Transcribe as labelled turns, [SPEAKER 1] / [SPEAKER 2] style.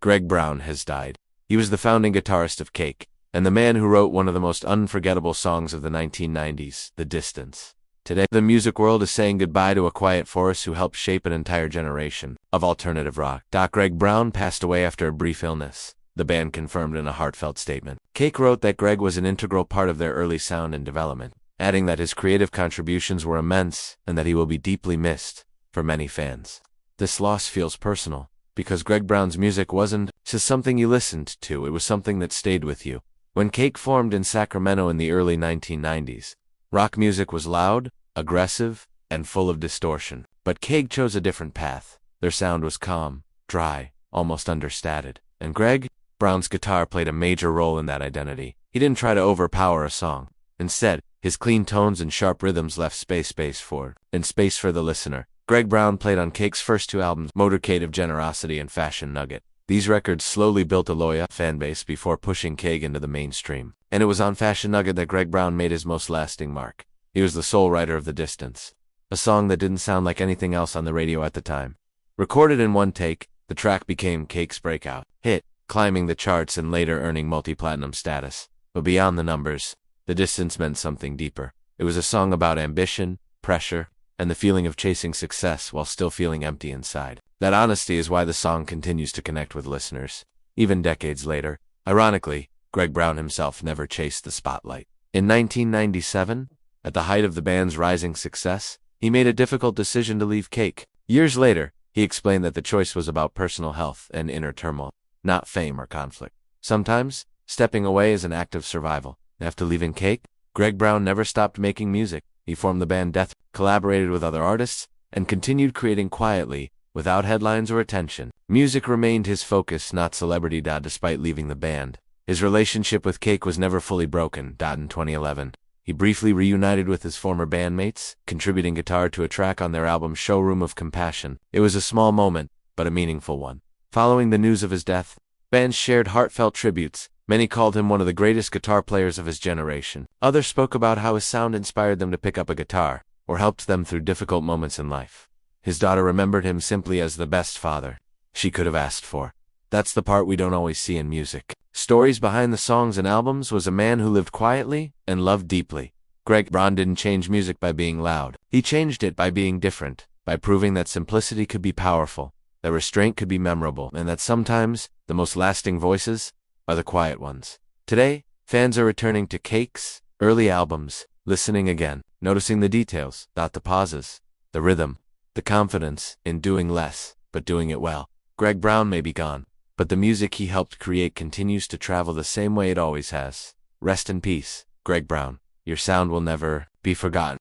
[SPEAKER 1] Greg Brown has died. He was the founding guitarist of Cake, and the man who wrote one of the most unforgettable songs of the 1990s, The Distance. Today, the music world is saying goodbye to a quiet force who helped shape an entire generation of alternative rock. Greg Brown passed away after a brief illness, the band confirmed in a heartfelt statement. Cake wrote that Greg was an integral part of their early sound and development, adding that his creative contributions were immense and that he will be deeply missed for many fans. This loss feels personal, because Greg Brown's music wasn't just something you listened to, it was something that stayed with you. When Cake formed in Sacramento in the early 1990s, rock music was loud, aggressive, and full of distortion. But Cake chose a different path. Their sound was calm, dry, almost understated. And Greg Brown's guitar played a major role in that identity. He didn't try to overpower a song. Instead, his clean tones and sharp rhythms left space for the listener. Greg Brown played on Cake's first two albums, Motorcade of Generosity and Fashion Nugget. These records slowly built a loyal fanbase before pushing Cake into the mainstream. And it was on Fashion Nugget that Greg Brown made his most lasting mark. He was the sole writer of The Distance, a song that didn't sound like anything else on the radio at the time. Recorded in one take, the track became Cake's breakout hit, climbing the charts and later earning multi-platinum status. But beyond the numbers, The Distance meant something deeper. It was a song about ambition, pressure, and the feeling of chasing success while still feeling empty inside. That honesty is why the song continues to connect with listeners, even decades later. Ironically, Greg Brown himself never chased the spotlight. In 1997, at the height of the band's rising success, he made a difficult decision to leave Cake. Years later, he explained that the choice was about personal health and inner turmoil, not fame or conflict. Sometimes, stepping away is an act of survival. After leaving Cake, Greg Brown never stopped making music. He formed the band Death, collaborated with other artists, and continued creating quietly, without headlines or attention. Music remained his focus, not celebrity. Despite leaving the band, his relationship with Cake was never fully broken. In 2011, he briefly reunited with his former bandmates, contributing guitar to a track on their album Showroom of Compassion. It was a small moment, but a meaningful one. Following the news of his death, fans shared heartfelt tributes. Many called him one of the greatest guitar players of his generation. Others spoke about how his sound inspired them to pick up a guitar, or helped them through difficult moments in life. His daughter remembered him simply as the best father she could have asked for. That's the part we don't always see in music. Stories behind the songs and albums was a man who lived quietly and loved deeply. Greg Brown didn't change music by being loud. He changed it by being different, by proving that simplicity could be powerful, that restraint could be memorable, and that sometimes the most lasting voices are the quiet ones. Today, fans are returning to Cake's early albums, listening again, noticing the details, not the pauses, the rhythm, the confidence in doing less, but doing it well. Greg Brown may be gone, but the music he helped create continues to travel the same way it always has. Rest in peace, Greg Brown. Your sound will never be forgotten.